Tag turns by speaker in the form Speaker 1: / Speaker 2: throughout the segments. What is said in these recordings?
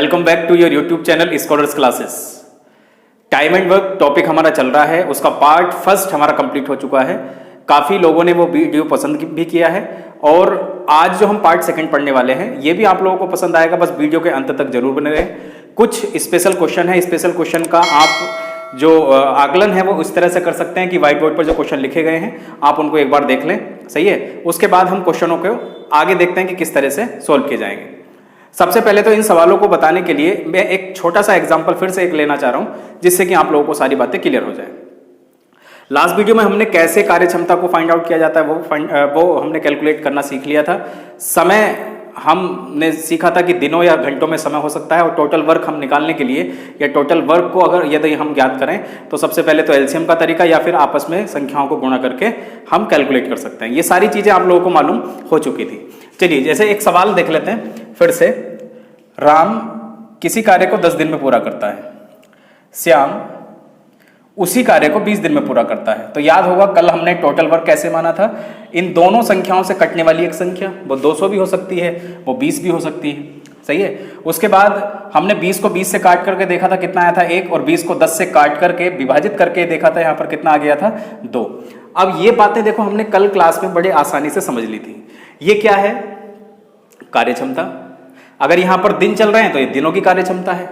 Speaker 1: Welcome back to your YouTube channel scholars classes. Time and work topic हमारा चल रहा है, उसका पार्ट फर्स्ट हमारा कंप्लीट हो चुका है। काफ़ी लोगों ने वो वीडियो पसंद भी किया है और आज जो हम पार्ट सेकंड पढ़ने वाले हैं ये भी आप लोगों को पसंद आएगा, बस वीडियो के अंत तक जरूर बने रहें। कुछ स्पेशल क्वेश्चन है, स्पेशल क्वेश्चन का आप जो आकलन है वो इस तरह से कर सकते हैं कि व्हाइट बोर्ड पर जो क्वेश्चन लिखे गए हैं आप उनको एक बार देख लें, सही है। उसके बाद हम क्वेश्चनों को आगे देखते हैं कि किस तरह से सोल्व किए जाएंगे। सबसे पहले तो इन सवालों को बताने के लिए मैं एक छोटा सा एग्जांपल फिर से एक लेना चाह रहा हूं जिससे कि आप लोगों को सारी बातें क्लियर हो जाए। लास्ट वीडियो में हमने कैसे कार्य क्षमता को फाइंड आउट किया जाता है वो हमने कैलकुलेट करना सीख लिया था। समय हमने सीखा था कि दिनों या घंटों में समय हो सकता है और टोटल वर्क हम निकालने के लिए या टोटल वर्क को अगर यदि हम ज्ञात करें तो सबसे पहले तो एलसीएम का तरीका या फिर आपस में संख्याओं को गुणा करके हम कैलकुलेट कर सकते हैं। ये सारी चीजें आप लोगों को मालूम हो चुकी थी। चलिए जैसे एक सवाल देख लेते हैं फिर से। राम किसी कार्य को 10 दिन में पूरा करता है, श्याम उसी कार्य को 20 दिन में पूरा करता है। तो याद होगा कल हमने टोटल वर्क कैसे माना था, इन दोनों संख्याओं से कटने वाली एक संख्या वो 200 भी हो सकती है, वो 20 भी हो सकती है, सही है। उसके बाद हमने 20 को 20 से काट करके देखा था कितना आया था 1, और 20 को 10 से काट करके विभाजित करके देखा था यहाँ पर कितना आ गया था 2। अब ये बातें देखो हमने कल क्लास में बड़े आसानी से समझ ली थी। ये क्या है, कार्य क्षमता। अगर यहां पर दिन चल रहे हैं तो ये दिनों की कार्य क्षमता है,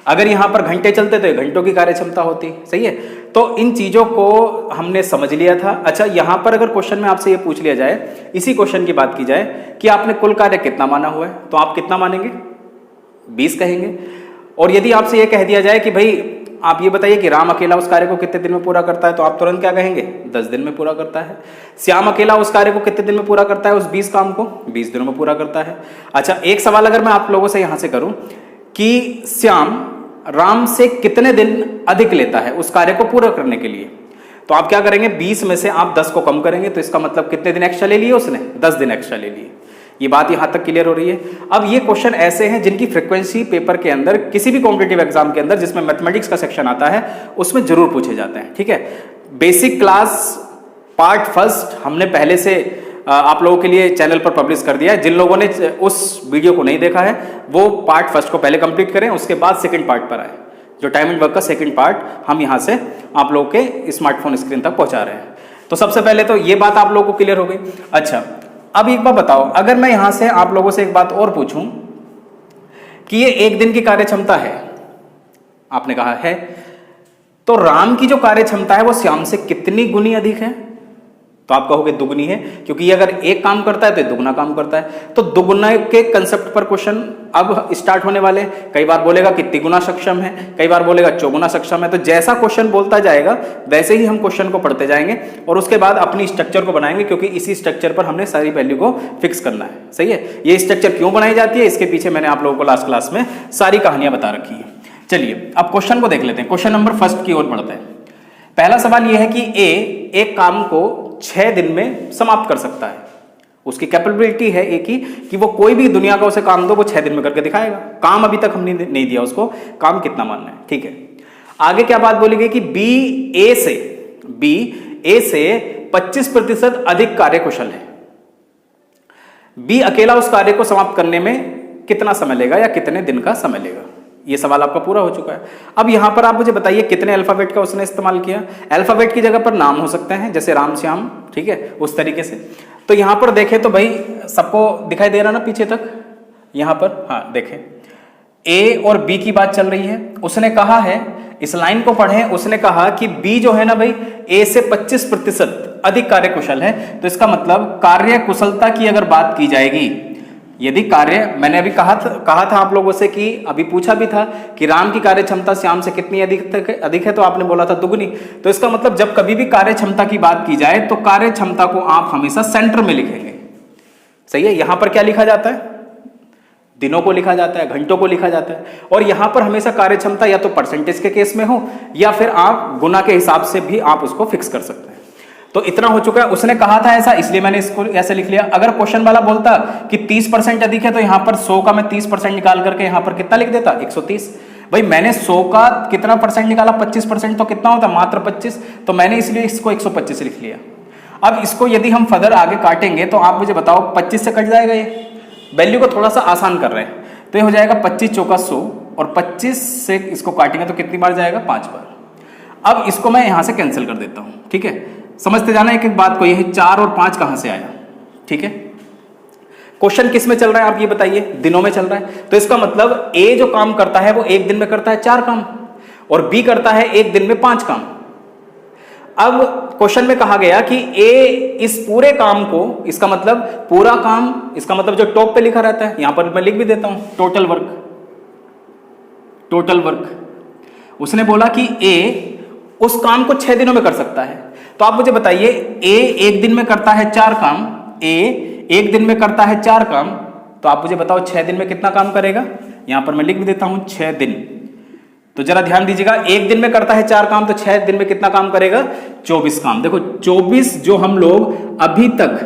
Speaker 1: अगर यहां पर घंटे चलते तो ये घंटों की कार्य क्षमता होती, सही है। तो इन चीजों को हमने समझ लिया था। अच्छा, यहां पर अगर क्वेश्चन में आपसे ये पूछ लिया जाए, इसी क्वेश्चन की बात की जाए कि आपने कुल कार्य कितना माना हुआ है, तो आप कितना मानेंगे, 20 कहेंगे। और यदि आपसे ये कह दिया जाए कि भाई आप ये बताइए कि राम अकेला उस कार्य को कितने दिन में पूरा करता है, तो आप तुरंत क्या कहेंगे, 10 दिन में पूरा करता है। श्याम अकेला उस कार्य को कितने दिन में पूरा करता है, उस 20 काम को 20 दिनों में पूरा करता है। अच्छा, एक सवाल अगर मैं आप लोगों से यहां से करूं कि श्याम राम से कितने दिन अधिक लेता है उस कार्य को पूरा करने के लिए, तो आप क्या करेंगे, 20 में से आप 10 को कम करेंगे, तो इसका मतलब कितने दिन एक्स्ट्रा ले लिए उसने, 10 दिन एक्स्ट्रा ले लिए। ये बात यहां तक क्लियर हो रही है। अब ये क्वेश्चन ऐसे हैं जिनकी फ्रीक्वेंसी पेपर के अंदर किसी भी कॉम्पिटिटिव एग्जाम के अंदर जिसमें मैथमेटिक्स का सेक्शन आता है उसमें जरूर पूछे जाते हैं, ठीक है। बेसिक क्लास पार्ट फर्स्ट हमने पहले से आप लोगों के लिए चैनल पर पब्लिश कर दिया है। जिन लोगों ने उस वीडियो को नहीं देखा है वो पार्ट फर्स्ट को पहले कंप्लीट करें, उसके बाद सेकंड पार्ट पर आए। जो टाइम एंड वर्क का सेकंड पार्ट हम यहां से आप लोगों के स्मार्टफोन स्क्रीन तक पहुंचा रहे हैं। तो सबसे पहले तो ये बात आप लोगों को क्लियर हो गई। अच्छा, अब एक बात बताओ, अगर मैं यहां से आप लोगों से एक बात और पूछूं कि ये 1 दिन की कार्य क्षमता है, आपने कहा है, तो राम की जो कार्य क्षमता है वो श्याम से कितनी गुनी अधिक है, तो आप कहोगे दुगनी है, क्योंकि ये अगर एक काम करता है तो दुगना काम करता है। तो दुगना के कंसेप्ट पर क्वेश्चन अब स्टार्ट होने वाले हैं। कई बार बोलेगा कि तिगुना सक्षम है, कई बार बोलेगा चौगुना सक्षम है। तो जैसा क्वेश्चन बोलता जाएगा वैसे ही हम क्वेश्चन को पढ़ते जाएंगे और उसके बाद अपनी स्ट्रक्चर को बनाएंगे, क्योंकि इसी स्ट्रक्चर पर हमने सारी वैल्यू को फिक्स करना है, सही है। ये स्ट्रक्चर क्यों बनाई जाती है इसके पीछे मैंने आप लोगों को लास्ट क्लास में सारी कहानियां बता रखी है। चलिए अब क्वेश्चन को देख लेते हैं। क्वेश्चन नंबर फर्स्ट की ओर बढ़ते हैं। पहला सवाल यह है कि ए एक काम को 6 दिन में समाप्त कर सकता है। उसकी कैपेबिलिटी है ए की कि वो कोई भी दुनिया का उसे काम दो वो 6 दिन में करके दिखाएगा। काम अभी तक हमने नहीं दिया उसको, काम कितना मानना है, ठीक है। आगे क्या बात बोली गई कि बी ए से 25% अधिक कार्यकुशल है। बी अकेला उस कार्य को समाप्त करने में कितना समय लेगा या कितने दिन का समय लेगा। ये सवाल आपका पूरा हो चुका है। अब यहां पर आप मुझे बताइए कितने अल्फाबेट का उसने इस्तेमाल किया। अल्फाबेट की जगह पर नाम हो सकते हैं, जैसे राम श्याम, ठीक है, उस तरीके से। तो यहां पर देखें तो भाई सबको दिखाई दे रहा ना पीछे तक, यहां पर, हाँ देखें, ए और बी की बात चल रही है। उसने कहा है, इस लाइन को पढ़ें, उसने कहा कि बी जो है ना भाई ए से 25% अधिक कार्यकुशल है। तो इसका मतलब कार्य कुशलता की अगर बात की जाएगी, यदि कार्य, मैंने अभी कहा था आप लोगों से कि अभी पूछा भी था कि राम की कार्य क्षमता श्याम से कितनी अधिक है, तो आपने बोला था दुगनी। तो इसका मतलब जब कभी भी कार्य क्षमता की बात की जाए तो कार्य क्षमता को आप हमेशा सेंटर में लिखेंगे, सही है। यहां पर क्या लिखा जाता है, दिनों को लिखा जाता है, घंटों को लिखा जाता है, और यहां पर हमेशा कार्य क्षमता या तो परसेंटेज के केस में हो या फिर आप गुना के हिसाब से भी आप उसको फिक्स कर सकते हैं। तो इतना हो चुका है। उसने कहा था ऐसा, इसलिए मैंने इसको ऐसे लिख लिया। अगर क्वेश्चन वाला बोलता कि 30% अधिक है तो यहां पर 100 का मैं 30% निकाल करके यहां पर कितना लिख देता, 130। भाई मैंने 100 का कितना परसेंट निकाला, 25%, तो कितना होता, मात्र 25। तो मैंने इसलिए इसको 125 लिख लिया। अब इसको यदि हम फर्दर आगे काटेंगे तो आप मुझे बताओ 25 से कट जाएगा, ये वैल्यू को थोड़ा सा आसान कर रहे हैं। तो ये हो जाएगा 25 चौका 100 और 25 से इसको काटेंगे तो कितनी बार जाएगा? 5 बार। अब इसको मैं यहां से कैंसिल कर देता हूं, ठीक है। समझते जाना एक एक बात को, ये 4 और 5 कहां से आया, ठीक है। क्वेश्चन किस में चल रहा है आप ये बताइए? दिनों में चल रहा है। तो इसका मतलब ए जो काम करता है वो एक दिन में करता है 4 काम और बी करता है एक दिन में 5 काम। अब क्वेश्चन में कहा गया कि ए इस पूरे काम को, इसका मतलब पूरा काम, इसका मतलब जो टॉप पे लिखा रहता है, यहां पर मैं लिख भी देता हूं टोटल वर्क। टोटल वर्क उसने बोला कि ए उस काम को 6 दिनों में कर सकता है। तो आप मुझे बताइए, ए एक दिन में करता है 4 काम, ए एक दिन में करता है 4 काम, तो आप मुझे बताओ 6 दिन में कितना काम करेगा? यहां पर मैं लिख भी देता हूं 6 दिन। तो जरा ध्यान दीजिएगा, एक दिन में करता है 4 काम तो 6 दिन में कितना काम करेगा? 24 काम। देखो 24 जो हम लोग अभी तक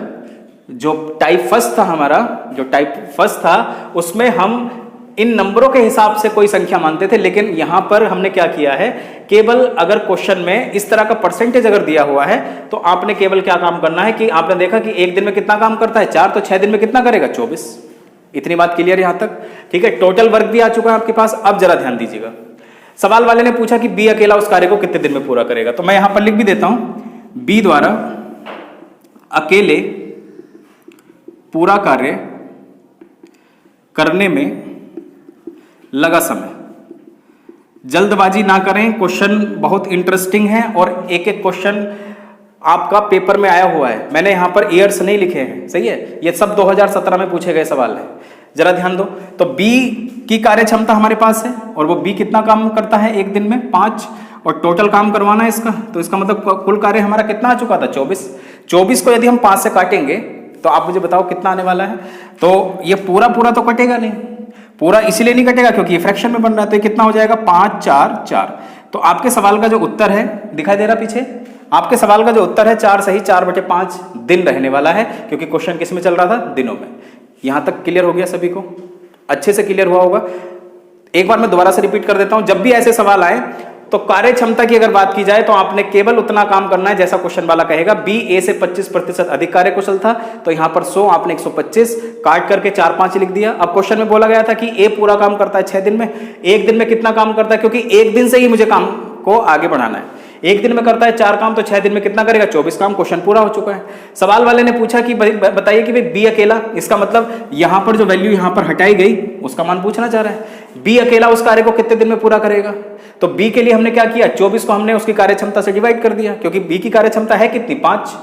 Speaker 1: जो टाइप फर्स्ट था हमारा, जो टाइप फर्स्ट था उसमें हम इन नंबरों के हिसाब से कोई संख्या मानते थे, लेकिन यहां पर हमने क्या किया है, केवल अगर क्वेश्चन में इस तरह का परसेंटेज अगर दिया हुआ है तो आपने केवल क्या काम करना है कि आपने देखा कि एक दिन में कितना काम करता है 4, तो 6 दिन में कितना करेगा? 24। इतनी बात क्लियर यहां तक, ठीक है। टोटल वर्क भी आ चुका है आपके पास। अब जरा ध्यान दीजिएगा, सवाल वाले ने पूछा कि बी अकेला उस कार्य को कितने दिन में पूरा करेगा, तो मैं यहां पर लिख भी देता हूं बी द्वारा अकेले पूरा कार्य करने में लगा समय। जल्दबाजी ना करें, क्वेश्चन बहुत इंटरेस्टिंग है और एक एक क्वेश्चन आपका पेपर में आया हुआ है। मैंने यहां पर ईयर्स नहीं लिखे हैं, सही है, ये सब 2017 में पूछे गए सवाल है। जरा ध्यान दो, तो बी की कार्य क्षमता हमारे पास है और वो बी कितना काम करता है एक दिन में? 5, और टोटल काम करवाना है इसका, तो इसका मतलब कुल कार्य हमारा कितना आ चुका था? 24। 24 को यदि हम 5 से काटेंगे तो आप मुझे बताओ कितना आने वाला है? तो ये पूरा पूरा तो कटेगा नहीं, पूरा इसीलिए नहीं कटेगा क्योंकि ये फ्रैक्शन में बन रहा है, तो ये कितना हो जाएगा? 5, 4, 4। तो आपके सवाल का जो उत्तर है, दिखाई दे रहा पीछे, आपके सवाल का जो उत्तर है 4 सही 4/5 दिन रहने वाला है, क्योंकि क्वेश्चन किस में चल रहा था? दिनों में। यहां तक क्लियर हो गया सभी को? अच्छे से क्लियर हुआ होगा। एक बार मैं दोबारा से रिपीट कर देता हूं, जब भी ऐसे सवाल आए तो कार्य क्षमता की अगर बात की जाए तो आपने केवल उतना काम करना है जैसा क्वेश्चन वाला कहेगा। बी ए से 25% अधिक कार्य कुशल था, तो यहां पर 100 आपने 125 काट करके 4, 5 लिख दिया। अब क्वेश्चन में बोला गया था कि ए पूरा काम करता है 6 दिन में, एक दिन में कितना काम करता है? क्योंकि एक दिन से ही मुझे काम को आगे बढ़ाना है। एक दिन में करता है 4 काम, तो 6 दिन में कितना करेगा? 24 काम। क्वेश्चन पूरा हो चुका है। सवाल वाले ने पूछा कि बताइए कि भाई बी अकेला, इसका मतलब यहां पर जो वैल्यू यहां पर हटाई गई उसका मान पूछना चाह रहा है। बी अकेला उस कार्य को कितने दिन में पूरा करेगा? तो बी के लिए हमने क्या किया? 24 को हमने उसकी कार्य क्षमता से डिवाइड कर दिया, क्योंकि बी की कार्य क्षमता है कितनी? 5।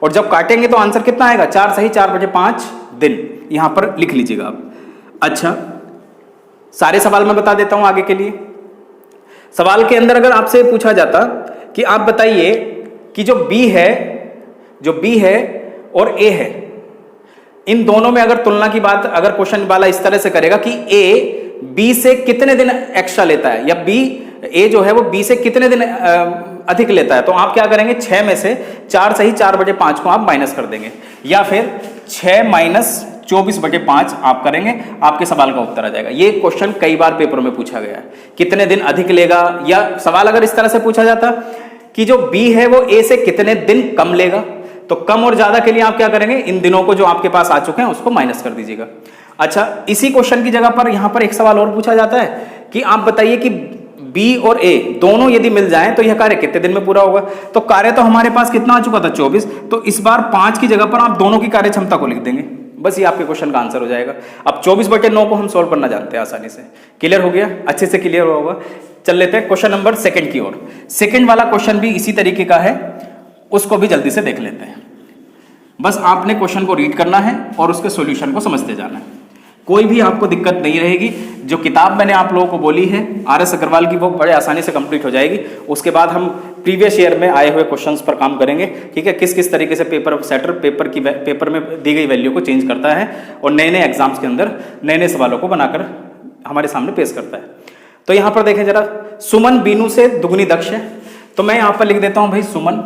Speaker 1: और जब काटेंगे तो आंसर कितना आएगा? 4 सही 4/5 दिन। यहां पर लिख लीजिएगा आप। अच्छा, सारे सवाल मैं बता देता हूं आगे के लिए। सवाल के अंदर अगर आपसे पूछा जाता कि आप बताइए कि जो बी है और ए है, इन दोनों में अगर तुलना की बात अगर क्वेश्चन वाला इस तरह से करेगा कि ए बी से कितने दिन एक्स्ट्रा लेता है, या बी ए जो है वो बी से कितने दिन अधिक लेता है, तो आप क्या करेंगे? 6 में से 4 सही 4/5 को आप माइनस कर देंगे, या फिर 6 - 24/5 आप करेंगे, आपके सवाल का उत्तर आ जाएगा। ये क्वेश्चन कई बार पेपर में पूछा गया है, कितने दिन अधिक लेगा। या सवाल अगर इस तरह से पूछा जाता कि जो बी है वो ए से कितने दिन कम लेगा, तो कम और ज्यादा के लिए आप क्या करेंगे? इन दिनों को जो आपके पास आ चुके हैं उसको माइनस कर दीजिएगा। अच्छा, इसी क्वेश्चन की जगह पर यहां पर एक सवाल और पूछा जाता है कि आप बताइए कि बी और ए दोनों यदि मिल जाएं तो यह कार्य कितने दिन में पूरा होगा। तो कार्य तो हमारे पास कितना आ चुका था? 24। तो इस बार 5 की जगह पर आप दोनों की कार्य क्षमता को लिख देंगे, बस ये आपके क्वेश्चन का आंसर हो जाएगा। अब 24/9 को हम सोल्व करना जानते हैं आसानी से। क्लियर हो गया? अच्छे से क्लियर हुआ होगा। चल लेते हैं क्वेश्चन नंबर 2 की ओर। सेकंड वाला क्वेश्चन भी इसी तरीके का है, उसको भी जल्दी से देख लेते हैं। बस आपने क्वेश्चन को रीड करना है और उसके सॉल्यूशन को समझते जाना है, कोई भी आपको दिक्कत नहीं रहेगी। जो किताब मैंने आप लोगों को बोली है RS अग्रवाल की, वो बड़े आसानी से कंप्लीट हो जाएगी। उसके बाद हम प्रीवियस ईयर में आए हुए क्वेश्चंस पर काम करेंगे, ठीक है, किस किस तरीके से पेपर सेटर पेपर में दी गई वैल्यू को चेंज करता है और नए नए एग्जाम्स के अंदर नए नए सवालों को बनाकर हमारे सामने पेश करता है। तो यहाँ पर देखें जरा, सुमन बीनू से दुगनी दक्ष है, तो मैं यहाँ पर लिख देता हूँ भाई सुमन,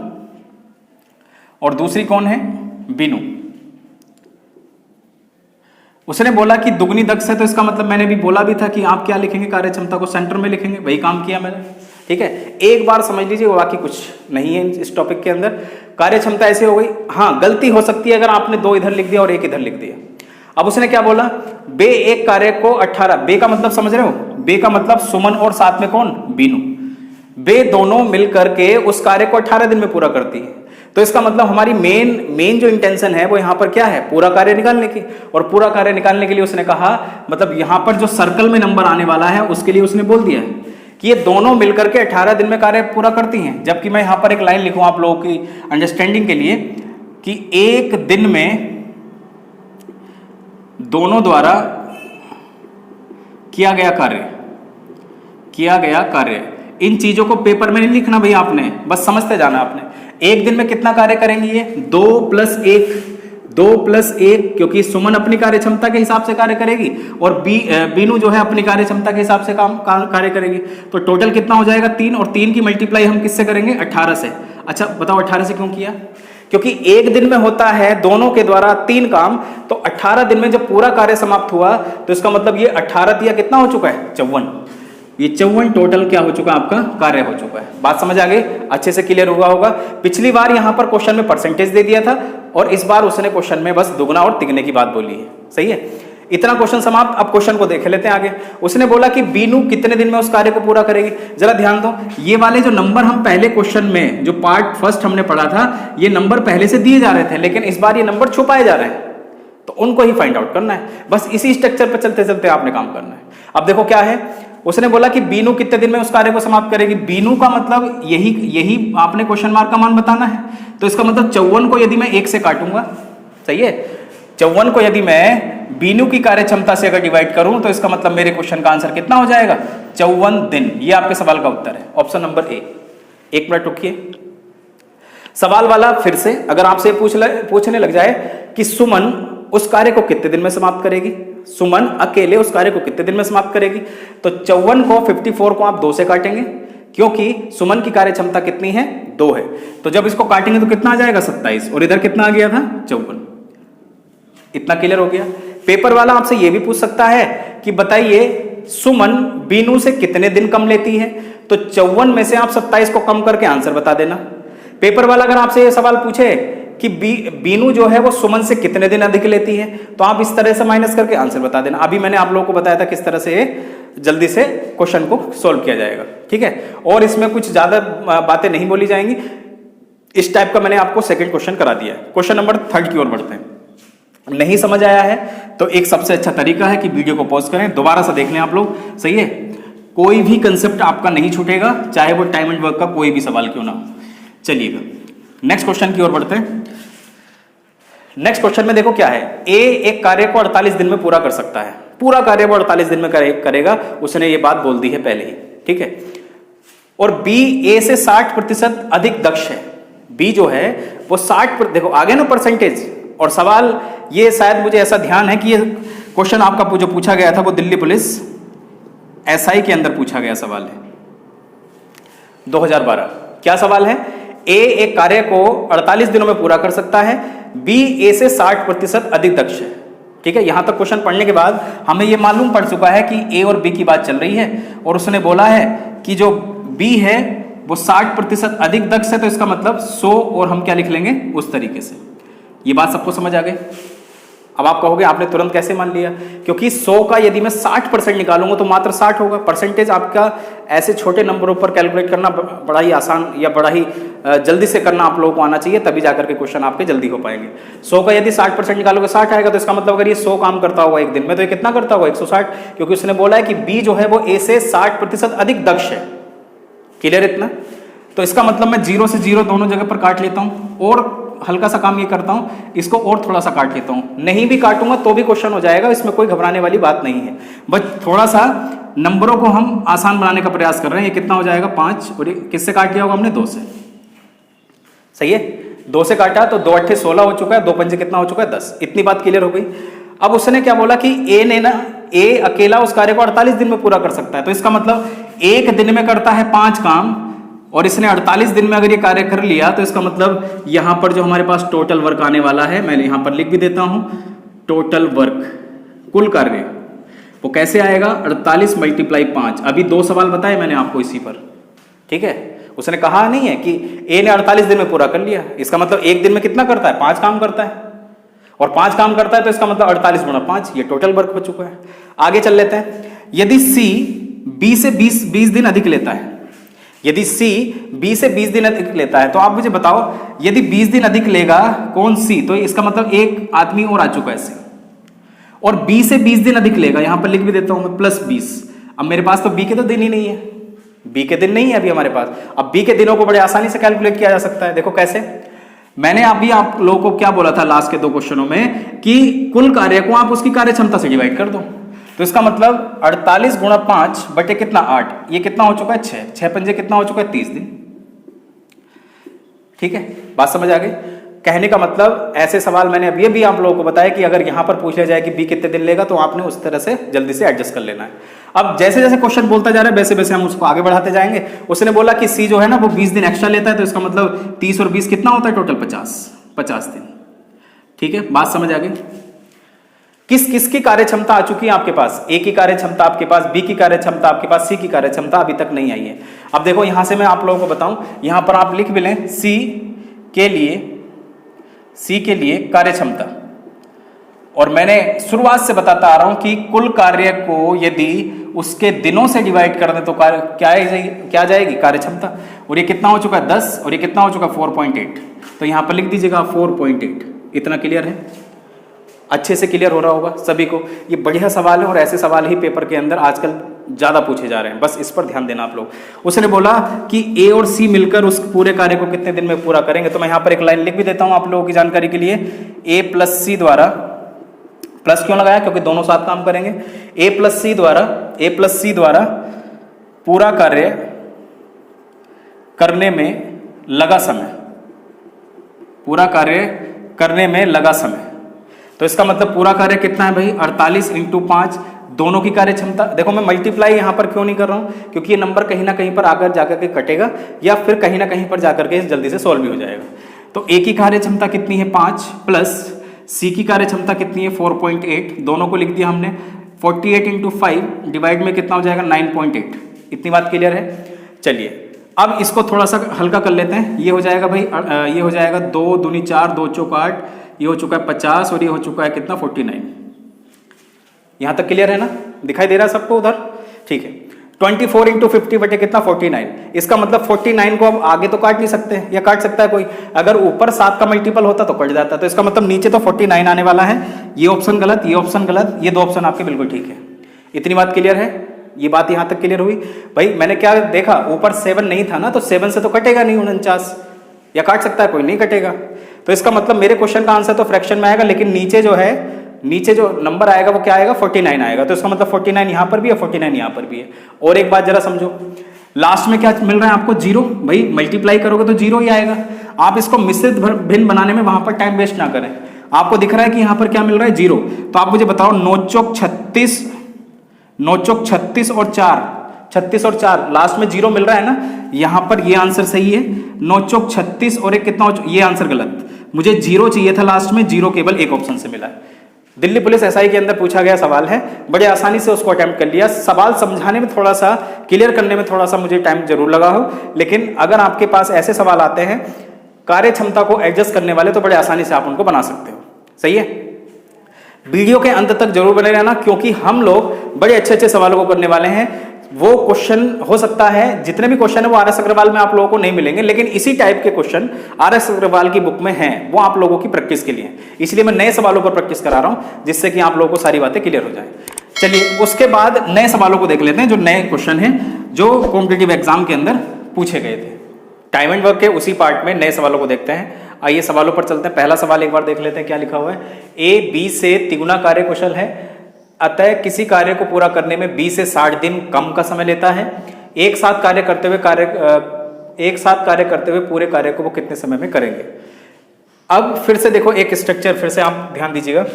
Speaker 1: और दूसरी कौन है? बीनू। उसने बोला कि दुगनी दक्ष है, तो इसका मतलब मैंने भी बोला भी था कि आप क्या लिखेंगे? कार्य क्षमता को सेंटर में लिखेंगे, वही काम किया मैंने, ठीक है। एक बार समझ लीजिए, बाकी कुछ नहीं है इस टॉपिक के अंदर। कार्य क्षमता ऐसे हो गई। हाँ, गलती हो सकती है अगर आपने 2 इधर लिख दिया और 1 इधर लिख दिया। अब उसने क्या बोला, बे एक कार्य को 18, बे का मतलब समझ रहे हो, बे का मतलब सुमन और साथ में कौन, बीनू, बे दोनों मिलकर के उस कार्य को 18 दिन में पूरा करती है। तो इसका मतलब हमारी मेन जो इंटेंशन है वो यहां पर क्या है, पूरा कार्य निकालने की। और पूरा कार्य निकालने के लिए उसने कहा, मतलब यहां पर जो सर्कल में नंबर आने वाला है उसके लिए उसने बोल दिया है कि ये दोनों मिलकर के 18 दिन में कार्य पूरा करती हैं। जबकि मैं यहां पर एक लाइन लिखूं आप लोगों की अंडरस्टैंडिंग के लिए कि एक दिन में दोनों द्वारा किया गया कार्य, इन चीजों को पेपर में नहीं लिखना भैया आपने, बस समझते जाना आपने। एक दिन में कितना कार्य करेंगी ये, 2 प्लस 1, क्योंकि सुमन अपनी कार्य क्षमता के हिसाब से कार्य करेगी और बीनू जो है अपनी कार्य क्षमता के हिसाब से कार्य करेगी। तो टोटल कितना हो जाएगा 3, और 3 की मल्टीप्लाई हम किससे करेंगे, 18 से। अच्छा बताओ 18 से क्यों किया, क्योंकि एक दिन में होता है दोनों के द्वारा 3 काम, तो 18 दिन में जब पूरा कार्य समाप्त हुआ तो इसका मतलब ये 18 दिया कितना हो चुका है, 54। ये 54 टोटल क्या हो चुका है, आपका कार्य हो चुका है। बात समझ आ गई, अच्छे से क्लियर हुआ होगा। पिछली बार यहां पर क्वेश्चन में परसेंटेज दे दिया था और इस बार उसने क्वेश्चन में बस दुगना और तिगने की बात बोली है। सही है, इतना क्वेश्चन समाप्त। अब क्वेश्चन को देख लेते हैं आगे। उसने बोला कि बीनू कितने दिन में उस कार्य को पूरा करेगी। जरा ध्यान दो, ये वाले जो नंबर हम पहले क्वेश्चन में जो पार्ट फर्स्ट हमने पढ़ा था, ये नंबर पहले से दिए जा रहे थे, लेकिन इस बार ये नंबर छुपाए जा रहे हैं, तो उनको ही फाइंड आउट करना है। बस इसी स्ट्रक्चर पर चलते चलते आपने काम करना है। अब देखो क्या है, उसने बोला कि बीनू कितने दिन में उस कार्य को समाप्त करेगी। बीनू का मतलब यही आपने क्वेश्चन मार्क का मान बताना है। तो इसका मतलब 54 को यदि मैं 1 से काटूंगा, सही है, 54 को यदि मैं बीनू की कार्य क्षमता से अगर डिवाइड करूं तो इसका मतलब मेरे क्वेश्चन का आंसर कितना हो जाएगा, 54 दिन। ये आपके सवाल का उत्तर है, ऑप्शन नंबर ए। एक मिनट रुकिए, सवाल वाला फिर से अगर आपसे पूछने लग जाए कि सुमन उस कार्य को कितने दिन में समाप्त करेगी, सुमन अकेले उस कार्य को कितने दिन में समाप्त करेगी, तो 54 को 54 को आप 2 से काटेंगे, क्योंकि सुमन की कार्य क्षमता कितनी है, 2 है। तो जब इसको काटेंगे तो कितना आ जाएगा, 27, और इधर कितना आ गया था, 54। इतना क्लियर हो गया। पेपर वाला आपसे यह भी पूछ सकता है कि बताइए सुमन बीनू से कितने दिन कम लेती है, तो 54 में से आप 27 को कम करके आंसर बता देना। पेपर वाला अगर आपसे यह सवाल पूछे कि बीनू जो है वो सुमन से कितने दिन अधिक लेती है, तो आप इस तरह से माइनस करके आंसर बता देना। अभी मैंने आप लोगों को बताया था किस तरह से जल्दी से क्वेश्चन को सोल्व किया जाएगा, ठीक है। और इसमें कुछ ज्यादा बातें नहीं बोली जाएंगी। इस टाइप का मैंने आपको सेकंड क्वेश्चन करा दिया है। क्वेश्चन नंबर 3 की ओर बढ़ते हैं। नहीं समझ आया है तो एक सबसे अच्छा तरीका है कि वीडियो को पॉज करें, दोबारा से देख लें आप लोग, सही है। कोई भी कंसेप्ट आपका नहीं छूटेगा, चाहे वो टाइम एंड वर्क का कोई भी सवाल क्यों ना हो। चलिएगा नेक्स्ट क्वेश्चन की ओर बढ़ते हैं। नेक्स्ट क्वेश्चन में देखो क्या है, ए एक कार्य को 48 दिन में पूरा कर सकता है, पूरा कार्य वो 48 दिन में करेगा, उसने ये बात बोल दी है पहले ही, ठीक है। और बी ए से 60% अधिक दक्ष है। बी जो है वो 60, देखो आगे ना परसेंटेज, और सवाल ये शायद मुझे ऐसा ध्यान है कि ये क्वेश्चन आपका जो पूछा गया था वो दिल्ली पुलिस एसआई के अंदर पूछा गया सवाल है 2012। क्या सवाल है, ए एक कार्य को 48 दिनों में पूरा कर सकता है, बी ए से 60% अधिक दक्ष है, ठीक है। यहां तक क्वेश्चन पढ़ने के बाद हमें यह मालूम पड़ चुका है कि ए और बी की बात चल रही है, और उसने बोला है कि जो बी है वो 60% अधिक दक्ष है, तो इसका मतलब 100 और हम क्या लिख लेंगे उस तरीके से। ये बात सबको समझ आ गई। अब आप कहोगे आपने तुरंत कैसे मान लिया, क्योंकि 100 का यदि मैं 60% निकालूंगा तो मात्र 60 होगा। परसेंटेज आपका ऐसे छोटे नंबरों पर कैलकुलेट करना बड़ा ही आसान या बड़ा ही जल्दी से करना आप लोगों को आना चाहिए, तभी जाकर के क्वेश्चन आपके जल्दी हो पाएंगे। 100 का यदि 60% निकालोगे 60 आएगा, तो इसका मतलब अगर ये 100 काम करता होगा एक दिन में तो ये कितना करता होगा 160, क्योंकि उसने बोला है कि बी जो है वो ए से 60% अधिक दक्ष है। क्लियर इतना, तो इसका मतलब मैं 0 से 0 दोनों जगह पर काट लेता हूं, और हल्का सा काम ये करता हूं, इसको और थोड़ा सा काट लेता हूं। नहीं भी काटूंगा तो भी क्वेश्चन हो जाएगा, इसमें कोई घबराने वाली बात नहीं है। बस थोड़ा सा नंबरों को हम आसान बनाने का प्रयास कर रहे हैं। ये कितना हो जाएगा 5, और किससे काट लिया होगा हमने 2 से, सही है। 2 से काटा तो 2 8 16 हो चुका है, 2 5 कितना हो चुका है 10। इतनी बात क्लियर हो गई। अब उसने क्या बोला कि ए अकेला उस कार्य को 48 दिन में पूरा कर सकता है, तो इसका मतलब एक दिन में करता है 5 काम, और इसने 48 दिन में अगर ये कार्य कर लिया तो इसका मतलब यहां पर जो हमारे पास टोटल वर्क आने वाला है, मैं यहां पर लिख भी देता हूं, टोटल वर्क कुल कार्य वो कैसे आएगा 48 × 5। अभी 2 सवाल बताए मैंने आपको इसी पर, ठीक है। उसने कहा नहीं है कि ए ने 48 दिन में पूरा कर लिया, इसका मतलब एक दिन में कितना करता है 5 काम करता है, और 5 काम करता है तो इसका मतलब 48 गुणा 5, ये टोटल वर्क हो चुका है। आगे चल लेते हैं। यदि C B से 20 दिन अधिक लेता है, यदि C B से 20 दिन अधिक लेता है, तो आप मुझे बताओ यदि 20 दिन अधिक लेगा कौन C, तो इसका मतलब एक आदमी और आ चुका है C, और B से 20 दिन अधिक लेगा, यहां पर लिख भी देता हूं मैं +20। अब मेरे पास तो B के तो दिन ही नहीं है, B के दिन नहीं है अभी हमारे पास। अब B के दिनों को बड़े आसानी से कैलकुलेट किया जा सकता है। देखो कैसे, मैंने अभी आप लोगों को क्या बोला था लास्ट के 2 क्वेश्चनों में कि कुल कार्य को आप उसकी कार्य क्षमता से डिवाइड कर दो, तो इसका मतलब 48 गुणा 5 बटे कितना 8, ये कितना हो चुका है 6, 6 पंजे कितना हो चुका है 30 दिन। ठीक है, बात समझ आ गई। कहने का मतलब ऐसे सवाल मैंने अभी भी आप लोगों को बताया कि अगर यहां पर पूछा जाए कि बी कितने दिन लेगा तो आपने उस तरह से जल्दी से एडजस्ट कर लेना है। अब जैसे जैसे क्वेश्चन बोलता जा रहा है वैसे वैसे हम उसको आगे बढ़ाते जाएंगे। उसने बोला कि सी जो है ना वो 20 दिन एक्स्ट्रा लेता है, तो इसका मतलब 30 और 20 कितना होता है टोटल 50 दिन। ठीक है, बात समझ आ गई। किस किस की कार्य क्षमता आ चुकी है आपके पास, ए की कार्य क्षमता आपके पास, बी की कार्य क्षमता आपके पास, सी की कार्य क्षमता अभी तक नहीं आई है। अब देखो यहां से मैं आप लोगों को बताऊं, यहां पर आप लिख भी लें सी के लिए कार्य क्षमता, और मैंने शुरुआत से बताता आ रहा हूं कि कुल कार्य को यदि उसके दिनों से डिवाइड कर दें तो क्या जाएगी कार्य क्षमता। और ये कितना हो चुका है 10, और ये कितना हो चुका है 4.8, तो यहां पर लिख दीजिएगा 4.8। इतना क्लियर है, अच्छे से क्लियर हो रहा होगा सभी को। ये बढ़िया सवाल है और ऐसे सवाल ही पेपर के अंदर आजकल ज्यादा पूछे जा रहे हैं, बस इस पर ध्यान देना आप लोग। उसने बोला कि ए और सी मिलकर उस पूरे कार्य को कितने दिन में पूरा करेंगे, तो मैं यहां पर एक लाइन लिख भी देता हूं आप लोगों की जानकारी के लिए। ए प्लस सी द्वारा, प्लस क्यों लगाया, क्योंकि दोनों साथ काम करेंगे। ए प्लस सी द्वारा पूरा कार्य करने में लगा समय, पूरा कार्य करने में लगा समय, तो इसका मतलब पूरा कार्य कितना है भाई 48 × 5, दोनों की कार्य क्षमता। देखो मैं मल्टीप्लाई यहां पर क्यों नहीं कर रहा हूं, क्योंकि ये नंबर कहीं ना कहीं पर आकर जाकर के कटेगा या फिर कहीं ना कहीं पर जाकर के जल्दी से सॉल्व भी हो जाएगा। तो ए की कार्य क्षमता कितनी है 5, प्लस सी की कार्य क्षमता कितनी है 4.8, दोनों को लिख दिया हमने। 48 × 5 डिवाइड में कितना हो जाएगा 9.8। इतनी बात क्लियर है। चलिए अब इसको थोड़ा सा हल्का कर लेते हैं। ये हो जाएगा भाई, ये हो जाएगा 2 दूनी 4, 2 चौक 8, ये हो चुका है 50 और ये हो चुका है कितना 49। यहां तक क्लियर है ना, दिखाई दे रहा है सबको उधर। ठीक है, 24 × 50 बटे कितना 49। इसका मतलब 49 को अब आगे तो काट नहीं सकते, या काट सकता है कोई, अगर ऊपर 7 का मल्टीपल होता तो कट जाता, तो इसका मतलब नीचे तो 49 आने वाला है। ये ऑप्शन गलत, ये ऑप्शन गलत, ये 2 ऑप्शन आपके बिल्कुल ठीक है। इतनी बात क्लियर है, ये बात यहां तक क्लियर हुई। भाई मैंने क्या देखा, ऊपर 7 नहीं था ना, तो 7 से तो कटेगा नहीं 49, या काट सकता है कोई, नहीं कटेगा। तो इसका मतलब मेरे क्वेश्चन का आंसर तो फ्रैक्शन में आएगा, लेकिन नीचे जो है, नीचे जो नंबर आएगा वो क्या आएगा 49 आएगा। तो इसका मतलब 49 यहां पर भी है, 49 यहां पर भी है। और एक बात जरा समझो, लास्ट में क्या मिल रहा है आपको 0। भाई मल्टीप्लाई करोगे तो 0 ही आएगा। आप इसको मिश्रित भिन्न बनाने में वहां पर टाइम वेस्ट ना करें। आपको दिख रहा है कि यहां पर क्या मिल रहा है 0, तो आप मुझे बताओ 9 चौक 36 और 4, 36 और 4 लास्ट में 0 मिल रहा है ना, यहां पर ये आंसर सही है। 9 चौक 36 और एक कितना, ये आंसर गलत, मुझे 0 चाहिए था लास्ट में, 0 केवल एक ऑप्शन से मिला है। दिल्ली पुलिस एसआई के अंदर पूछा गया सवाल है, बड़े आसानी से उसको अटेम्प्ट कर लिया। सवाल समझाने में थोड़ा सा, क्लियर करने में थोड़ा सा मुझे टाइम जरूर लगा हो, लेकिन अगर आपके पास ऐसे सवाल आते हैं कार्य क्षमता को एडजस्ट करने वाले, तो बड़े आसानी से आप उनको बना सकते हो। सही है, वीडियो के अंत तक जरूर बने रहना, क्योंकि हम लोग बड़े अच्छे अच्छे सवालों को करने वाले हैं। वो क्वेश्चन हो सकता है, जितने भी क्वेश्चन है वो आर.एस. अग्रवाल में आप लोगों को नहीं मिलेंगे, लेकिन इसी टाइप के क्वेश्चन आर.एस. अग्रवाल की बुक में हैं, वो आप लोगों की प्रैक्टिस के लिए। इसलिए मैं नए सवालों पर प्रैक्टिस करा रहा हूं, जिससे कि आप लोगों को सारी बातें क्लियर हो जाए। चलिए उसके बाद नए सवालों को देख लेते हैं, जो नए क्वेश्चन हैं जो कॉम्पिटिटिव एग्जाम के अंदर पूछे गए थे। टाइम एंड वर्क के उसी पार्ट में नए सवालों को देखते हैं। आइए सवालों पर चलते हैं। पहला सवाल एक बार देख लेते हैं, क्या लिखा हुआ है। ए बी से तिगुना कार्य कुशल है, अतः किसी कार्य को पूरा करने में 20 से 60 दिन कम का समय लेता है। एक साथ कार्य करते हुए पूरे कार्य को वो कितने समय में करेंगे। अब फिर से देखो एक स्ट्रक्चर, फिर से आप ध्यान दीजिएगा।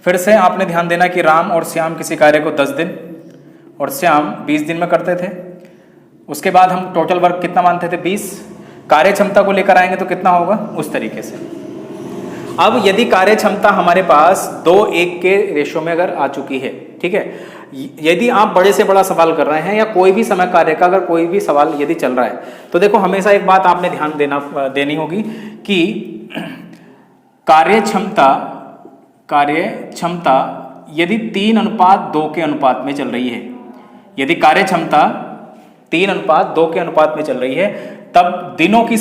Speaker 1: फिर से आपने ध्यान देना कि राम और श्याम किसी कार्य को 10 दिन और श्याम 20 दिन में करते थे। उसके बाद हम टोटल वर्क कितना मानते थे 20, कार्य क्षमता को लेकर आएंगे तो कितना होगा उस तरीके से। अब यदि कार्य क्षमता हमारे पास 2:1 के रेशो में अगर आ चुकी है, ठीक है, यदि आप बड़े से बड़ा सवाल कर रहे हैं या कोई भी समय कार्य का अगर कोई भी सवाल यदि चल रहा है, तो देखो हमेशा एक बात आपने ध्यान देनी होगी कि कार्य क्षमता कार्य क्षमता यदि 3:2 के अनुपात में चल रही है, यदि कार्य क्षमता 3:2 के अनुपात में चल रही है, तब दिनों की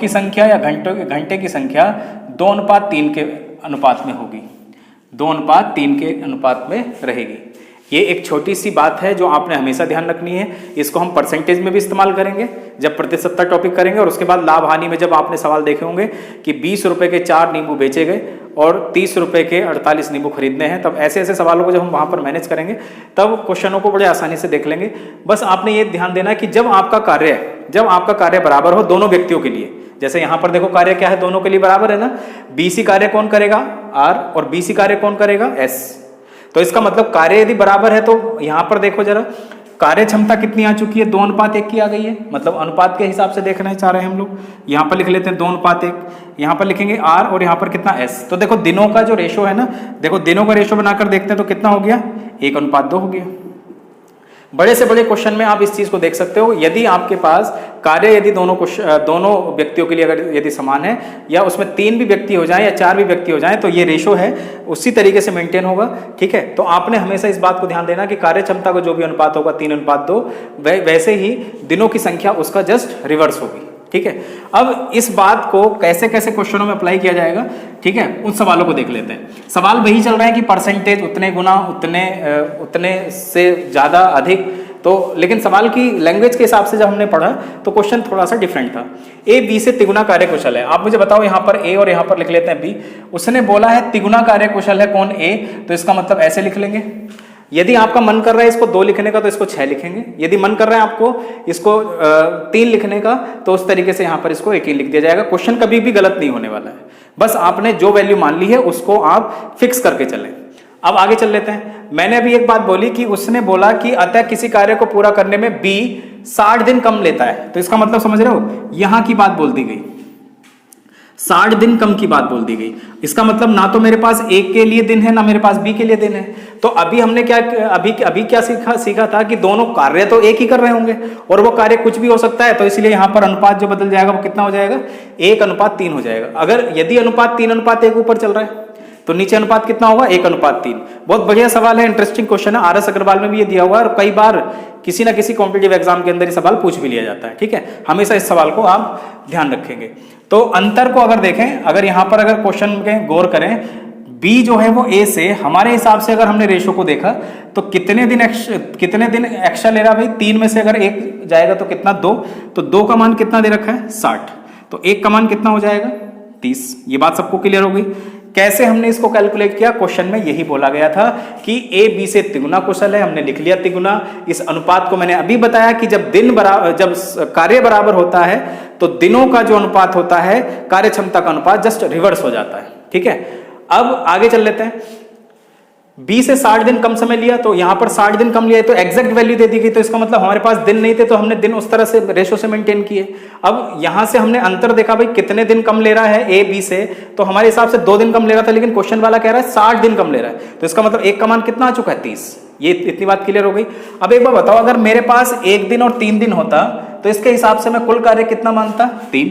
Speaker 1: संख्या या घंटे की संख्या 2:3 के अनुपात में होगी, 2:3 के अनुपात में रहेगी। ये एक छोटी सी बात है जो आपने हमेशा ध्यान रखनी है। इसको हम परसेंटेज में भी इस्तेमाल करेंगे जब प्रतिशतता टॉपिक करेंगे, और उसके बाद लाभ हानि में जब आपने सवाल देखे होंगे कि 20 रुपए के 4 नींबू बेचे गए और 30 रुपए के 48 नींबू खरीदने हैं, तब ऐसे ऐसे सवालों को जब हम वहाँ पर मैनेज करेंगे तब क्वेश्चनों को बड़े आसानी से देख लेंगे। बस आपने ये ध्यान देना कि जब आपका कार्य बराबर हो दोनों व्यक्तियों के लिए, जैसे यहाँ पर देखो कार्य क्या है, दोनों के लिए बराबर है ना, BC कार्य कौन करेगा R और BC कार्य कौन करेगा S। तो इसका मतलब कार्य यदि बराबर है तो यहाँ पर देखो जरा कार्य क्षमता कितनी आ चुकी है, 2:1 की आ गई है, मतलब अनुपात के हिसाब से देखना चाह रहे हैं हम लोग। यहाँ पर लिख लेते हैं 2:1, यहाँ पर लिखेंगे R और यहाँ पर कितना S। तो देखो दिनों का जो रेशो है ना, देखो दिनों का रेशो बनाकर देखते हैं तो कितना हो गया, 1:2 हो गया। बड़े से बड़े क्वेश्चन में आप इस चीज को देख सकते हो। यदि आपके पास कार्य यदि दोनों व्यक्तियों के लिए अगर यदि समान है, या उसमें 3 भी व्यक्ति हो जाएं या 4 भी व्यक्ति हो जाएं, तो ये रेशो है उसी तरीके से मेंटेन होगा। ठीक है, तो आपने हमेशा इस बात को ध्यान देना कि कार्य क्षमता का जो भी अनुपात होगा 3:2, वैसे ही दिनों की संख्या उसका जस्ट रिवर्स होगी। ठीक है, अब इस बात को कैसे कैसे क्वेश्चनों में अप्लाई किया जाएगा, ठीक है, उन सवालों को देख लेते हैं। सवाल वही चल रहा है कि परसेंटेज उतने गुना उतने से ज्यादा अधिक, तो लेकिन सवाल की लैंग्वेज के हिसाब से जब हमने पढ़ा तो क्वेश्चन थोड़ा सा डिफरेंट था। A B से तिगुना कार्य कुशल है। आप मुझे बताओ, यहाँ पर A और यहाँ पर लिख लेते हैं B। उसने बोला है तिगुना कार्य कुशल है कौन, A, तो इसका मतलब ऐसे लिख लेंगे। यदि आपका मन कर रहा है इसको 2 लिखने का तो इसको 6 लिखेंगे, यदि मन कर रहा है आपको इसको 3 लिखने का तो उस तरीके से यहाँ पर इसको 1 ही लिख दिया जाएगा। क्वेश्चन कभी भी गलत नहीं होने वाला है, बस आपने जो वैल्यू मान ली है उसको आप फिक्स करके चलें। अब आगे चल लेते हैं। मैंने अभी एक बात बोली कि उसने बोला कि अतः किसी कार्य को पूरा करने में B 60 दिन कम लेता है, तो इसका मतलब समझ रहे हो, यहां की बात बोल दी गई, 60 दिन कम की बात बोल दी गई। इसका मतलब ना तो मेरे पास A के लिए दिन है ना मेरे पास B के लिए दिन है। तो अभी हमने क्या सीखा था कि दोनों कार्य तो एक ही कर रहे होंगे और वो कार्य कुछ भी हो सकता है, तो इसलिए यहाँ पर अनुपात जो बदल जाएगा वो कितना हो जाएगा, 1:3 हो जाएगा। अगर यदि अनुपात 3:1 ऊपर चल रहा है तो नीचे अनुपात कितना होगा, 1:3। बहुत बढ़िया सवाल है, इंटरेस्टिंग क्वेश्चन है। RS अग्रवाल में भी ये दिया हुआ है और कई बार किसी ना किसी कॉम्पिटिटिव एग्जाम के अंदर ये सवाल पूछ भी लिया जाता है। ठीक है, हमेशा इस सवाल को आप ध्यान रखेंगे। तो अंतर को अगर देखें, अगर यहाँ पर अगर क्वेश्चन में गौर करें, B जो है वो A से हमारे हिसाब से अगर हमने रेशो को देखा तो कितने दिन एक्स्ट्रा ले रहा भाई, 3 में से अगर 1 जाएगा तो कितना, 2, तो 2 का मान कितना दे रखा है, 60, तो 1 का मान कितना हो जाएगा, 30। ये बात सबको क्लियर हो गई। कैसे हमने इसको कैलकुलेट किया, क्वेश्चन में यही बोला गया था कि A B से तिगुना कुशल है, हमने लिख लिया तिगुना। इस अनुपात को मैंने अभी बताया कि जब कार्य बराबर होता है तो दिनों का जो अनुपात होता है कार्य क्षमता का अनुपात जस्ट रिवर्स हो जाता है। ठीक है, अब आगे चल लेते हैं। B से 60 दिन कम समय लिया, तो यहां पर 60 दिन कम लिया तो एग्जैक्ट वैल्यू दे दी गई, तो इसका मतलब हमारे पास दिन नहीं थे तो हमने दिन उस तरह से रेशो से मेंटेन किए। अब यहां से हमने अंतर देखा भाई कितने दिन कम ले रहा है A B से, तो हमारे हिसाब से 2 दिन कम ले रहा था, लेकिन क्वेश्चन वाला कह रहा है 60 दिन कम ले रहा है, तो इसका मतलब 1 का मान कितना आ चुका है, 30। ये इतनी बात क्लियर हो गई। अब एक बार बताओ, अगर मेरे पास 1 दिन और 3 दिन होता तो इसके हिसाब से मैं कुल कार्य कितना मानता, 3।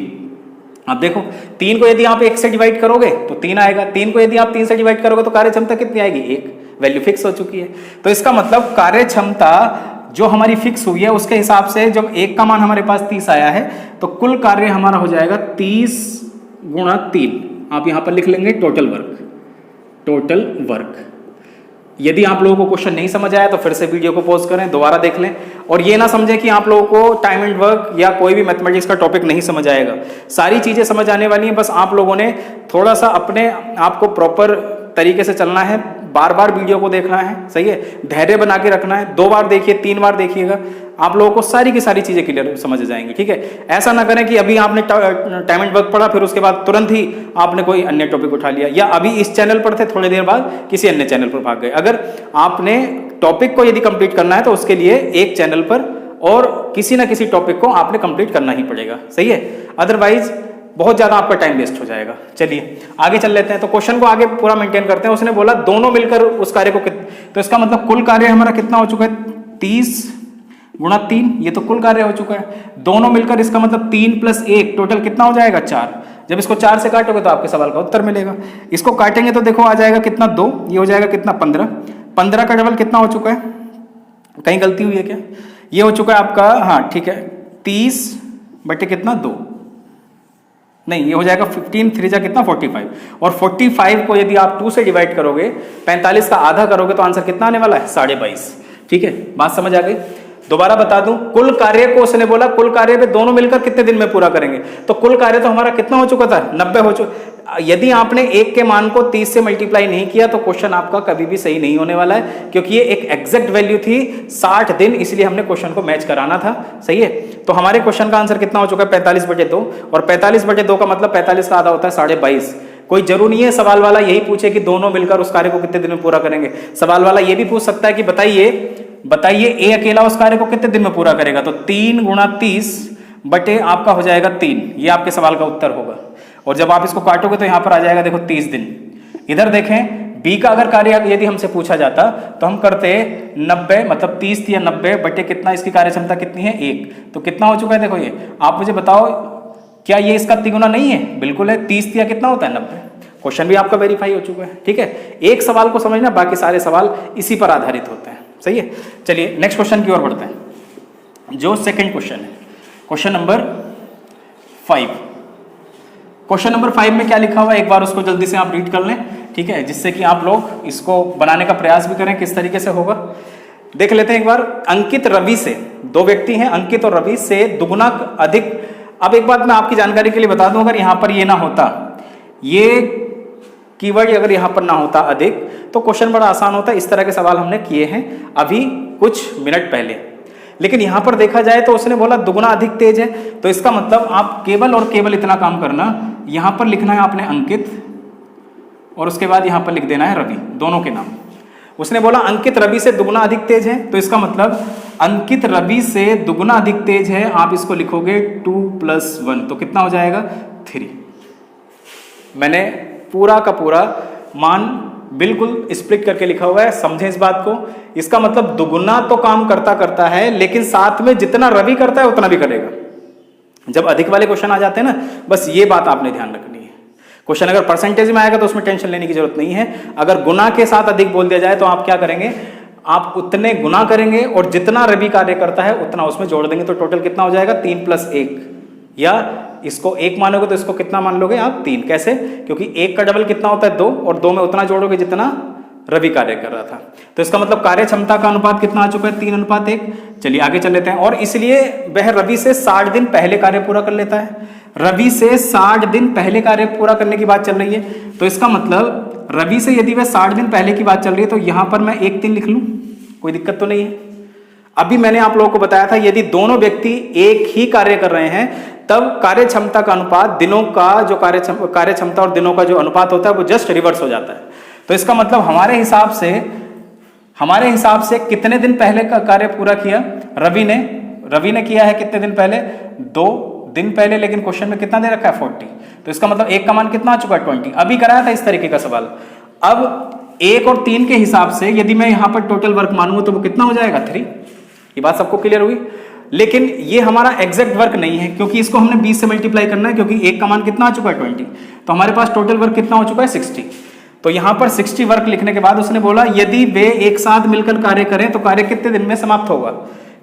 Speaker 1: अब देखो 3 को यदि आप 1 से डिवाइड करोगे तो 3 आएगा, 3 को यदि आप 3 से डिवाइड करोगे तो कार्य क्षमता कितनी आएगी, 1। वैल्यू फिक्स हो चुकी है। तो इसका मतलब कार्य क्षमता जो हमारी फिक्स हुई है उसके हिसाब से जब 1 का मान हमारे पास 30 आया है तो कुल कार्य हमारा हो जाएगा 30 × 3। आप यहां पर लिख लेंगे टोटल वर्क। यदि आप लोगों को क्वेश्चन नहीं समझ आया तो फिर से वीडियो को पॉज करें, दोबारा देख लें, और ये ना समझें कि आप लोगों को टाइम एंड वर्क या कोई भी मैथमेटिक्स का टॉपिक नहीं समझ आएगा। सारी चीजें समझ आने वाली हैं, बस आप लोगों ने थोड़ा सा अपने आप को प्रॉपर तरीके से चलना है, बार बार वीडियो को देखना है, सही है, धैर्य बना के रखना है। 2 बार देखिए, 3 बार देखिएगा, आप लोगों को सारी की सारी चीजें क्लियर समझ जाएंगी। ठीक है, ऐसा ना करें कि अभी आपने टाइम एंड वर्क पढ़ा फिर उसके बाद तुरंत ही आपने कोई अन्य टॉपिक उठा लिया, या अभी इस चैनल पर थे थोड़ी देर बाद किसी अन्य चैनल पर भाग गए। अगर आपने टॉपिक को यदि कंप्लीट करना है तो उसके लिए एक चैनल पर और किसी ना किसी टॉपिक को आपने कंप्लीट करना ही पड़ेगा, सही है, अदरवाइज बहुत ज्यादा आपका टाइम वेस्ट हो जाएगा। चलिए आगे चल लेते हैं। तो क्वेश्चन को आगे पूरा मेंटेन करते हैं। उसने बोला दोनों मिलकर उस कार्य को तो इसका मतलब कुल कार्य हमारा कितना हो चुका है, 30 × 3, ये तो कुल कार्य हो चुका है। दोनों मिलकर इसका मतलब 3 + 1 टोटल कितना हो जाएगा, 4। जब इसको 4 से काटोगे तो आपके सवाल का उत्तर मिलेगा। इसको काटेंगे तो देखो आ जाएगा कितना 2, ये हो जाएगा कितना 15, 15 का डबल कितना हो चुका है, कहीं गलती हुई है क्या, ये हो चुका है आपका, हाँ ठीक है 30 बटे कितना 2, नहीं ये हो जाएगा 15 3 जा कितना 45, और 45 को यदि आप 2 से डिवाइड करोगे, 45 का आधा करोगे तो आंसर कितना आने वाला है 22.5। ठीक है, बात समझ आ गई। दोबारा बता दूं, कुल कार्य को उसने बोला कुल कार्य पे दोनों मिलकर कितने दिन में पूरा करेंगे, तो कुल कार्य तो हमारा कितना हो चुका था 90 हो चुका। यदि आपने 1 के मान को 30 से मल्टीप्लाई नहीं किया तो क्वेश्चन आपका कभी भी सही नहीं होने वाला है, क्योंकि ये एक एग्जैक्ट वैल्यू थी 60 दिन, इसलिए हमने क्वेश्चन को मैच कराना था। सही है, तो हमारे क्वेश्चन का आंसर कितना हो चुका है 45/2, और 45/2 का मतलब 45 का आधा होता है 22.5। कोई जरूर नहीं है सवाल वाला यही पूछे कि दोनों मिलकर उस कार्य को कितने दिन में पूरा करेंगे, सवाल वाला ये भी पूछ सकता है कि बताइए ए अकेला उस कार्य को कितने दिन में पूरा करेगा, तो 3 गुणा 30 बटे आपका हो जाएगा 3, ये आपके सवाल का उत्तर होगा। और जब आप इसको काटोगे तो यहां पर आ जाएगा देखो 30 दिन। इधर देखें बी का अगर कार्य यदि हमसे पूछा जाता तो हम करते 90, मतलब 30 या 90 बटे कितना, इसकी कार्य क्षमता कितनी है 1, तो कितना हो चुका है देखो ये, आप मुझे बताओ क्या ये इसका तिगुना नहीं है, बिल्कुल है, 30 या कितना होता है 90। क्वेश्चन भी आपका वेरीफाई हो चुका है। ठीक है, एक सवाल को समझना, बाकी सारे सवाल इसी पर आधारित होते हैं। सही है, चलिए नेक्स्ट क्वेश्चन की ओर बढ़ते हैं, जो सेकंड क्वेश्चन है, क्वेश्चन नंबर 5। क्वेश्चन नंबर 5 में क्या लिखा हुआ है एक बार उसको जल्दी से आप रीड कर लें, ठीक है, जिससे कि आप लोग इसको बनाने का प्रयास भी करें किस तरीके से होगा। देख लेते हैं एक बार। अंकित रवि से, 2 व्यक्ति हैं अंकित और रवि, से दुगुना अधिक। अब एक बात मैं आपकी जानकारी के लिए बता दूं, अगर यहां पर ये ना होता, ये कीवर्ड अगर यहां पर ना होता अधिक, तो क्वेश्चन बड़ा आसान होता। इस तरह के सवाल हमने किए हैं अभी कुछ मिनट पहले, लेकिन यहां पर देखा जाए तो उसने बोला दुगुना अधिक तेज है, तो इसका मतलब आप केवल और केवल इतना काम करना, यहां पर लिखना है आपने अंकित और उसके बाद यहां पर लिख देना है रवि, दोनों के नाम। उसने बोला अंकित रवि से दुगुना अधिक तेज है, तो इसका मतलब अंकित रवि से दुगुना अधिक तेज है, आप इसको लिखोगे 2 + 1, तो कितना हो जाएगा 3। मैंने पूरा का पूरा मान बिल्कुल स्प्लिट करके लिखा हुआ है, समझें इस बात को। इसका मतलब दुगुना तो काम करता है, लेकिन साथ में जितना रवि करता है उतना भी करेगा। जब अधिक वाले क्वेश्चन आ जाते हैं ना, बस ये बात आपने ध्यान रखनी है। क्वेश्चन अगर परसेंटेज में आएगा तो उसमें टेंशन लेने की जरूरत नहीं है। अगर गुना के साथ अधिक बोल दिया जाए तो आप क्या करेंगे, आप उतने गुना करेंगे और जितना रवि कार्य करता है उतना उसमें जोड़ देंगे, तो टोटल कितना हो जाएगा 3 + 1, या इसको 1 मानोगे तो इसको कितना मान लोगे आप 3। कैसे, क्योंकि 1 का डबल कितना होता है 2, और 2 में उतना जोड़ोगे जितना रवि कार्य कर रहा था। तो इसका मतलब कार्य क्षमता का अनुपात कितना आ चुका है 3:1। चलिए आगे चल लेते हैं। और इसलिए वह रवि से 60 दिन पहले कार्य पूरा कर लेता है। रवि से 60 दिन पहले कार्य पूरा करने की बात चल रही है, तो इसका मतलब रवि से यदि वह 60 दिन पहले की बात चल रही है तो यहां पर मैं 1 3 लिख लूं, कोई दिक्कत तो नहीं है। अभी मैंने आप लोगों को बताया था यदि दोनों व्यक्ति एक ही कार्य कर रहे हैं तब कार्य क्षमता का अनुपात, दिनों का जो कार्य क्षमता और दिनों का जो अनुपात होता है वो जस्ट रिवर्स हो जाता है। तो इसका मतलब हमारे हिसाब से कितने दिन पहले का कार्य पूरा किया रवि ने किया है कितने दिन पहले, 2 दिन पहले, लेकिन क्वेश्चन में कितना दे रखा है 40। तो इसका मतलब 1 का मान कितना आ चुका है 20। अभी कराया था इस तरीके का सवाल। अब 1 और 3 के हिसाब से यदि मैं यहां पर टोटल वर्क मानूं तो वो कितना हो जाएगा 3। ये बात सबको क्लियर हुई। लेकिन ये हमारा एग्जैक्ट वर्क नहीं है, क्योंकि इसको हमने 20 से मल्टीप्लाई करना है, क्योंकि 1 का मान कितना आ चुका है 20। तो हमारे पास टोटल वर्क कितना हो चुका है 60। तो यहां पर 60 वर्क लिखने के बाद उसने बोला यदि वे एक साथ मिलकर कार्य करें तो कार्य कितने दिन में समाप्त होगा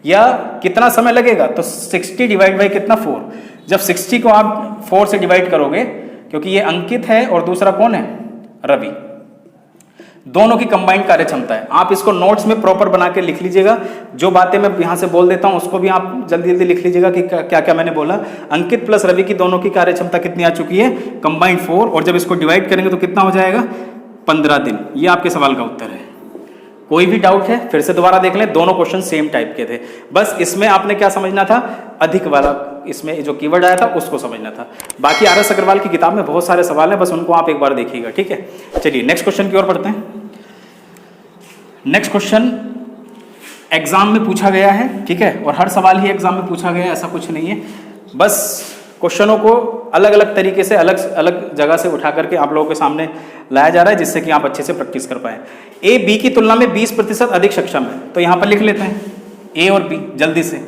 Speaker 1: या कितना समय लगेगा। तो 60 डिवाइड बाई कितना 4। जब 60 को आप 4 से डिवाइड करोगे, क्योंकि ये अंकित है और दूसरा कौन है रवि, दोनों की कंबाइंड कार्य क्षमता है। आप इसको नोट्स में प्रॉपर बना के लिख लीजिएगा। जो बातें मैं यहां से बोल देता हूं उसको भी आप जल्दी जल्दी लिख लीजिएगा कि क्या क्या मैंने बोला। अंकित प्लस रवि की दोनों की कार्य क्षमता कितनी आ चुकी है कंबाइंड 4, और जब इसको डिवाइड करेंगे तो कितना हो जाएगा 15 दिन। ये आपके सवाल का उत्तर है। कोई भी डाउट है फिर से दोबारा देख लें, दोनों क्वेश्चन सेम टाइप के थे। बस इसमें आपने क्या समझना था, अधिक वाला इसमें जो कीवर्ड आया था उसको समझना था। बाकी RS अग्रवाल की किताब में बहुत सारे सवाल हैं, बस उनको आप एक बार देखिएगा, ठीक है। चलिए नेक्स्ट क्वेश्चन की ओर बढ़ते हैं। नेक्स्ट क्वेश्चन एग्जाम में पूछा गया है, ठीक है, और हर सवाल ही एग्जाम में पूछा गया है, ऐसा कुछ नहीं है। बस क्वेश्चनों को अलग अलग तरीके से अलग अलग जगह से उठा करके आप लोगों के सामने लाया जा रहा है, जिससे कि आप अच्छे से प्रैक्टिस कर पाए। ए बी की तुलना में 20% अधिक सक्षम है, तो यहां पर लिख लेते हैं ए और बी जल्दी से।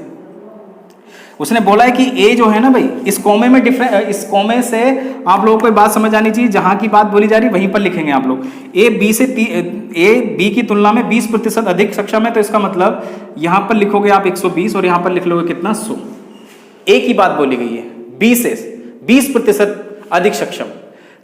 Speaker 1: उसने बोला है कि ए जो है ना भाई, इस कोमे में डिफरेंट, इस कोमे से आप लोगों को बात समझ आनी चाहिए, जहां की बात बोली जा रही है वहीं पर लिखेंगे आप लोग। ए बी की तुलना में 20% अधिक सक्षम है, तो इसका मतलब यहां पर लिखोगे आप 120 और यहां पर लिख लोगे कितना 100। ए की बात बोली गई है, बी से 20% अधिक सक्षम,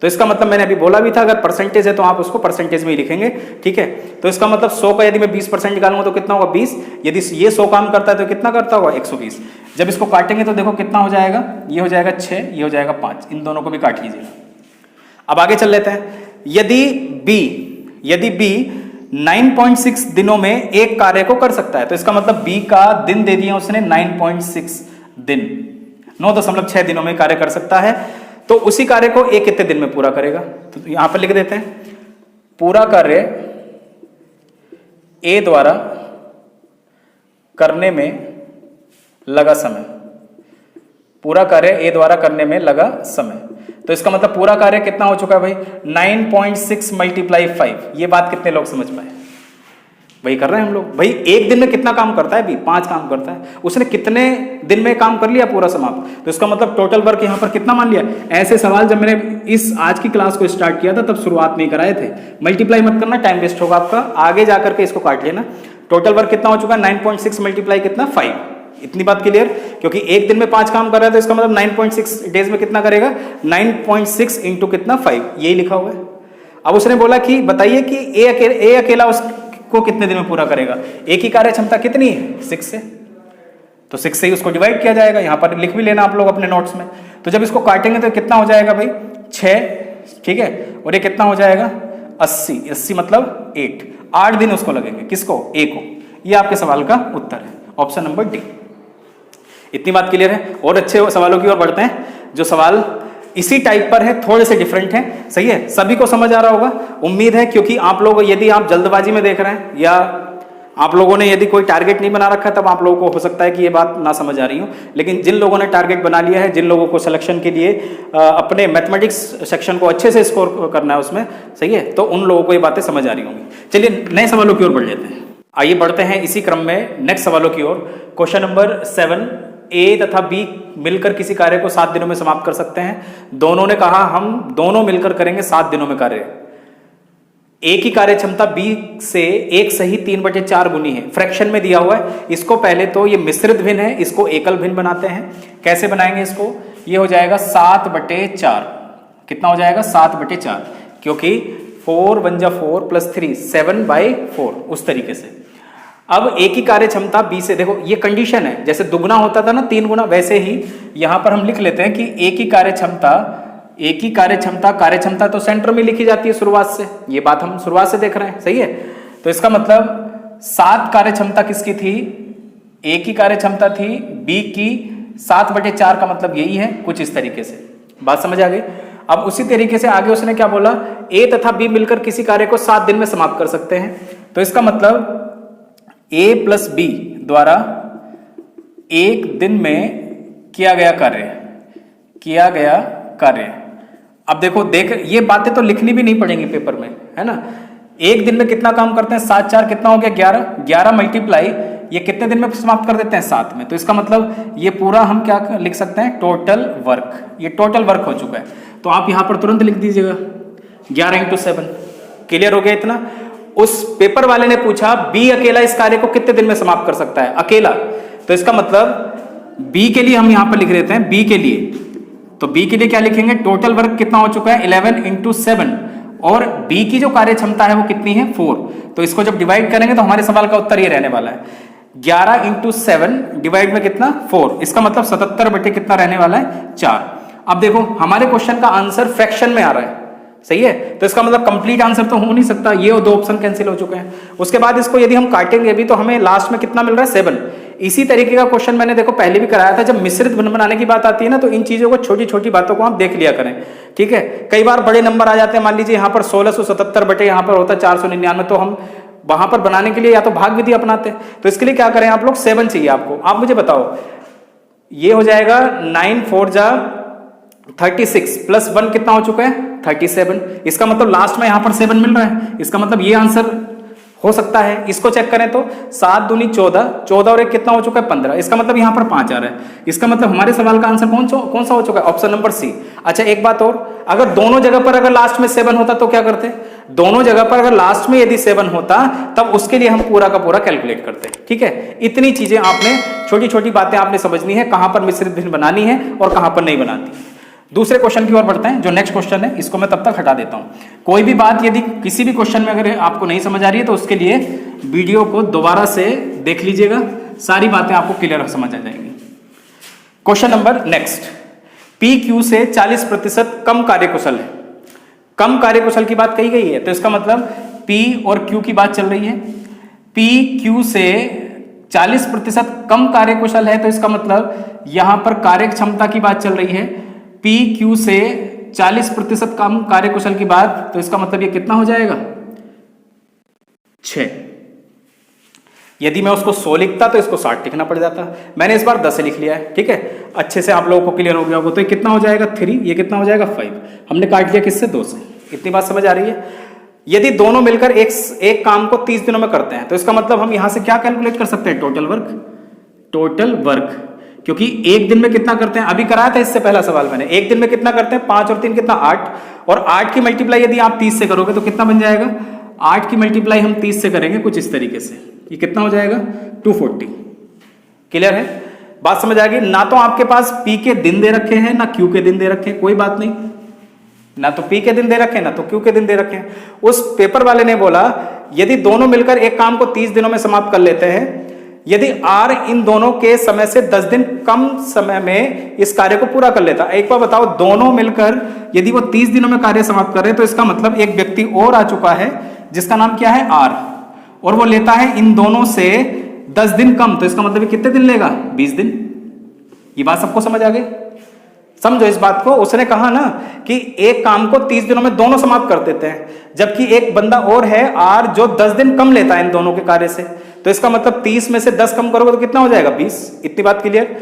Speaker 1: तो इसका मतलब मैंने अभी बोला भी था, अगर परसेंटेज है तो आप उसको परसेंटेज में ही लिखेंगे, ठीक है। तो इसका मतलब 100 का यदि मैं 20% निकालूंगा तो कितना होगा 20, यदि ये 100 काम करता है तो कितना करता होगा 120। जब इसको काटेंगे तो देखो कितना हो जाएगा, ये हो जाएगा 6, ये हो जाएगा 5, इन दोनों को भी काट लीजिएगा। अब आगे चल लेते हैं। यदि बी 9.6 दिनों में एक कार्य को कर सकता है, तो इसका मतलब बी का दिन दे दिया उसने 9.6 दिन, 9.6 दिनों में कार्य कर सकता है, तो उसी कार्य को ए कितने दिन में पूरा करेगा, तो यहां पर लिख देते हैं पूरा कार्य ए द्वारा करने में लगा समय, पूरा कार्य ए द्वारा करने में लगा समय। तो इसका मतलब पूरा कार्य कितना हो चुका है भाई 9.6 मल्टीप्लाई 5। ये बात कितने लोग समझ पाए, वही कर रहे हैं हम लोग। भाई एक दिन में कितना काम करता है भी 5 काम करता है, उसने कितने दिन में काम कर लिया पूरा समाप्त, तो इसका मतलब टोटल वर्क यहां पर कितना मान लिया। ऐसे सवाल जब मैंने इस आज की क्लास को स्टार्ट किया था तब शुरुआत में ही कराए थे। मल्टीप्लाई मत करना, टाइम वेस्ट होगा आपका, आगे जाकर के इसको काट लेना। टोटल वर्क कितना हो चुका है 9.6 मल्टीप्लाई कितना 5, इतनी बात क्लियर। क्योंकि एक दिन में 5 काम कर रहा है तो इसका मतलब 9.6 डेज में कितना करेगा 9.6 इंटू कितना 5, यही लिखा हुआ है। अब उसने बोला कि बताइए कि ए अकेला उसको कितने दिन में पूरा करेगा। ए की कार्य क्षमता कितनी है 6 से, तो 6 से ही उसको डिवाइड किया जाएगा, यहां पर लिख भी लेना आप लोग अपने नोट्स में। तो जब इसको काटेंगे तो कितना हो जाएगा भाई 6, ठीक है, और ये कितना हो जाएगा 80 मतलब 8 दिन उसको लगेंगे, किसको ए को। ये आपके सवाल का उत्तर है, ऑप्शन नंबर डी। इतनी बात क्लियर है। और अच्छे सवालों की ओर बढ़ते हैं, जो सवाल इसी टाइप पर है, थोड़े से डिफरेंट हैं, सही है, सभी को समझ आ रहा होगा उम्मीद है। क्योंकि आप लोग यदि आप जल्दबाजी में देख रहे हैं या आप लोगों ने यदि कोई टारगेट नहीं बना रखा तब आप लोगों को हो सकता है कि ये बात ना समझ आ रही हो, लेकिन जिन लोगों ने टारगेट बना लिया है, जिन लोगों को सिलेक्शन के लिए अपने मैथमेटिक्स सेक्शन को अच्छे से स्कोर करना है उसमें, सही है, तो उन लोगों को ये बातें समझ आ रही होंगी। चलिए नए सवालों की ओर बढ़ लेते हैं। आइए बढ़ते हैं इसी क्रम में नेक्स्ट सवालों की ओर। क्वेश्चन नंबर 7, ए तथा बी मिलकर किसी कार्य को 7 दिनों में समाप्त कर सकते हैं। दोनों ने कहा हम दोनों मिलकर करेंगे 7 दिनों में कार्य। ए की कार्य क्षमता बी से 1 सही 3/4 गुनी है, फ्रैक्शन में दिया हुआ है। इसको पहले तो ये मिश्रित भिन्न है, इसको एकल भिन्न बनाते हैं। कैसे बनाएंगे इसको, ये हो जाएगा 7/4, कितना हो जाएगा 7/4, क्योंकि 4 1 जा 4 + 3 7/4, उस तरीके से। अब ए की कार्य क्षमता बी से, देखो ये कंडीशन है, जैसे दुगना होता था ना 3 गुना, वैसे ही यहां पर हम लिख लेते हैं कि ए की कार्य क्षमता तो सेंटर में लिखी जाती है शुरुआत से, ये बात हम शुरुआत से देख रहे हैं, सही है। तो इसका मतलब 7 कार्य क्षमता किसकी थी, ए की कार्य क्षमता थी, बी की 7/4 का मतलब यही है, कुछ इस तरीके से बात समझ आ गई। अब उसी तरीके से आगे उसने क्या बोला, ए तथा बी मिलकर किसी कार्य को 7 दिन में समाप्त कर सकते हैं। तो इसका मतलब ए प्लस बी द्वारा 1 दिन में किया गया कार्य। अब देखो ये बातें तो लिखनी भी नहीं पड़ेंगी पेपर में, है ना। 1 दिन में कितना काम करते हैं, 7 4 कितना हो गया 11 मल्टीप्लाई ये कितने दिन में समाप्त कर देते हैं 7 में। तो इसका मतलब ये पूरा हम क्या लिख सकते हैं, टोटल वर्क, ये टोटल वर्क हो चुका है। तो आप यहां पर तुरंत लिख दीजिएगा 11 × 7। क्लियर हो गया इतना। उस पेपर वाले ने पूछा बी अकेला इस कार्य को कितने दिन में समाप्त कर सकता है, अकेला। तो इसका मतलब बी के लिए हम यहां पर लिख देते हैं, बी के लिए, तो बी के लिए क्या लिखेंगे, टोटल वर्क कितना हो चुका है 11 × 7, और बी की जो कार्य क्षमता है वो कितनी है 4। तो इसको जब डिवाइड करेंगे तो हमारे सवाल का उत्तर ये रहने वाला है 11 × 7 डिवाइड में कितना 4, इसका मतलब 77 कितना रहने वाला है 4। अब देखो हमारे क्वेश्चन का आंसर फ्रैक्शन में आ रहा है, सही है, तो इसका मतलब कंप्लीट आंसर तो हो नहीं सकता, ये 2 ऑप्शन कैंसिल हो चुके हैं। उसके बाद इसको यदि हम काटेंगे भी तो हमें लास्ट में कितना मिल रहा है 7। इसी तरीके का क्वेश्चन मैंने देखो पहले भी कराया था। जब मिश्रित भिन्न बनाने की बात आती है ना, तो इन चीजों को छोटी छोटी बातों को आप देख लिया करें, ठीक है। कई बार बड़े नंबर आ जाते हैं, मान लीजिए यहाँ पर 1677 बटे यहाँ पर होता है 499, तो हम वहां पर बनाने के लिए या तो भाग विधि अपनाते हैं। तो इसके लिए क्या करें आप लोग, 7 चाहिए आपको। आप मुझे बताओ, ये हो जाएगा 9 4 जा 36 + 1 कितना हो चुका है 37। इसका मतलब लास्ट में यहां पर 7 मिल रहा है, इसका मतलब ये आंसर हो सकता है। इसको चेक करें तो 7 दूनी 14, 14 और 1 कितना हो चुका है 15। इसका मतलब यहाँ पर 5 आ रहा है। इसका मतलब हमारे सवाल का आंसर कौन सा हो चुका है? Option number C. अच्छा एक बात और, अगर दोनों जगह पर अगर लास्ट में 7 होता तो क्या करते? दोनों जगह पर अगर लास्ट में यदि 7 होता तब उसके लिए हम पूरा का पूरा कैलकुलेट करते। ठीक है, इतनी चीजें आपने, छोटी छोटी बातें आपने समझनी है, कहां पर मिश्रित भिन्न बनानी है और कहां पर नहीं बनाती। दूसरे क्वेश्चन की ओर बढ़ते हैं। जो नेक्स्ट क्वेश्चन है इसको मैं तब तक हटा देता हूं। कोई भी बात यदि किसी भी क्वेश्चन में अगर आपको नहीं समझ आ रही है तो उसके लिए वीडियो को दोबारा से देख लीजिएगा, सारी बातें आपको क्लियर समझ आ जाएंगी। Question number next, P Q से 40% कम कार्यकुशल है। कम कार्यकुशल की बात कही गई है तो इसका मतलब पी और क्यू की बात चल रही है। पी क्यू से 40% कम कार्यकुशल है तो इसका मतलब यहां पर कार्य क्षमता की बात चल रही है। पी क्यू से 40% कम कार्यकुशल की बात, तो इसका मतलब ये कितना हो जाएगा 6। यदि मैं उसको 100 लिखता तो इसको 60 लिखना पड़ जाता। मैंने इस बार 10 लिख लिया है। ठीक है, अच्छे से आप लोगों को क्लियर हो गया होगा। तो ये कितना हो जाएगा 3, ये कितना हो जाएगा 5। हमने काट दिया किससे? 2 से। इतनी बात समझ आ रही है? यदि दोनों मिलकर एक काम को 30 दिनों में करते हैं तो इसका मतलब हम यहां से क्या कैलकुलेट कर सकते हैं? Total work. क्योंकि एक दिन में कितना करते हैं, अभी कराया था इससे पहला सवाल मैंने, एक दिन में कितना करते हैं? 5 और 3 कितना 8, और 8 की मल्टीप्लाई यदि आप 30 से करोगे तो कितना बन जाएगा? 8 की मल्टीप्लाई हम 30 से करेंगे कुछ इस तरीके से, ये कितना हो जाएगा 240। क्लियर है? बात समझ आ गई? ना तो आपके पास पी के दिन दे रखे हैं ना क्यू के दिन दे रखे हैं, कोई बात नहीं, ना तो पी के दिन दे रखे हैं ना तो क्यू के दिन दे रखे हैं। उस पेपर वाले ने बोला यदि दोनों मिलकर एक काम को 30 दिनों में समाप्त कर लेते हैं, यदि R इन दोनों के समय से 10 दिन कम समय में इस कार्य को पूरा कर लेता। एक बार बताओ, दोनों मिलकर यदि वो 30 दिनों में कार्य समाप्त कर रहे तो इसका मतलब एक व्यक्ति और आ चुका है जिसका नाम क्या है R, और वो लेता है इन दोनों से 10 दिन कम, तो इसका मतलब कितने दिन लेगा? 20 दिन। ये बात सबको समझ आ गई? समझो इस बात को। उसने कहा ना कि एक काम को 30 दिनों में दोनों समाप्त कर देते हैं, जबकि एक बंदा और है R जो 10 दिन कम लेता है इन दोनों के कार्य से, तो इसका मतलब 30 में से 10 कम करोगे तो कितना हो जाएगा 20। इतनी बात क्लियर?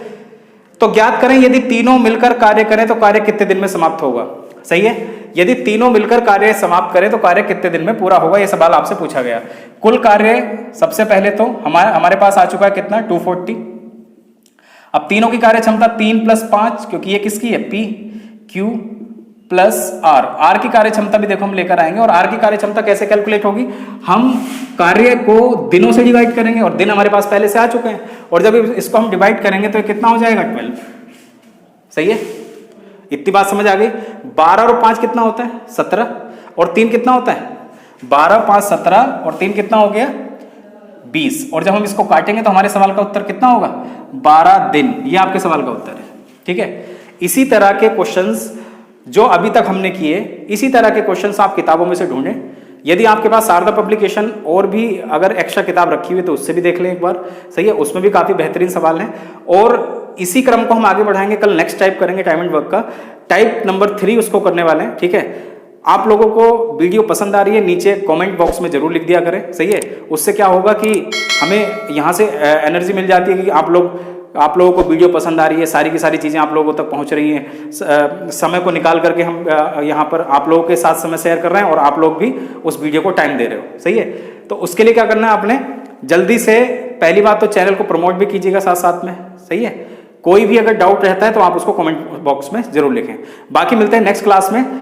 Speaker 1: तो ज्ञात करें यदि तीनों मिलकर कार्य करें तो कार्य कितने दिन में समाप्त होगा? सही है, यदि तीनों मिलकर कार्य समाप्त करें तो कार्य कितने दिन में पूरा होगा, यह सवाल आपसे पूछा गया। कुल कार्य सबसे पहले तो हमारे पास आ चुका है कितना 240। अब तीनों की कार्य क्षमता 3 + 5, क्योंकि ये किसकी है? P Q plus R. R की कार्य क्षमता भी देखो हम लेकर आएंगे, और आर की कार्य क्षमता कैसे कैलकुलेट होगी? हम कार्य को दिनों से डिवाइड करेंगे, और दिन हमारे पास पहले से आ चुके हैं, और जब इसको हम डिवाइड करेंगे तो कितना हो जाएगा 12। सही है, इतनी बात समझ आ गई? 12 और 5 कितना होता है? 17, और 3 कितना होता है? 12, 5, 17, और 3 कितना हो गया 20। और जब हम इसको काटेंगे तो हमारे सवाल का उत्तर कितना होगा? 12 दिन। ये आपके सवाल का उत्तर है। ठीक है, इसी तरह के क्वेश्चंस जो अभी तक हमने किए, इसी तरह के क्वेश्चंस आप किताबों में से ढूंढें। यदि आपके पास शारदा पब्लिकेशन और भी अगर एक्स्ट्रा किताब रखी हुई तो उससे भी देख लें एक बार। सही है, उसमें भी काफी बेहतरीन सवाल हैं, और इसी क्रम को हम आगे बढ़ाएंगे। कल नेक्स्ट टाइप करेंगे टाइम एंड वर्क का, टाइप नंबर 3 उसको करने वाले हैं। ठीक है, आप लोगों को वीडियो पसंद आ रही है नीचे कमेंट बॉक्स में जरूर लिख दिया करें। सही है, उससे क्या होगा कि हमें यहाँ से एनर्जी मिल जाती है कि आप लोगों को वीडियो पसंद आ रही है, सारी की सारी चीज़ें आप लोगों तक पहुँच रही हैं। समय को निकाल करके हम यहाँ पर आप लोगों के साथ समय शेयर कर रहे हैं, और आप लोग भी उस वीडियो को टाइम दे रहे हो। सही है, तो उसके लिए क्या करना है आपने? जल्दी से पहली बात तो चैनल को प्रमोट भी कीजिएगा साथ साथ में। सही है, कोई भी अगर डाउट रहता है तो आप उसको कमेंट बॉक्स में जरूर लिखें। बाकी मिलते हैं नेक्स्ट क्लास में।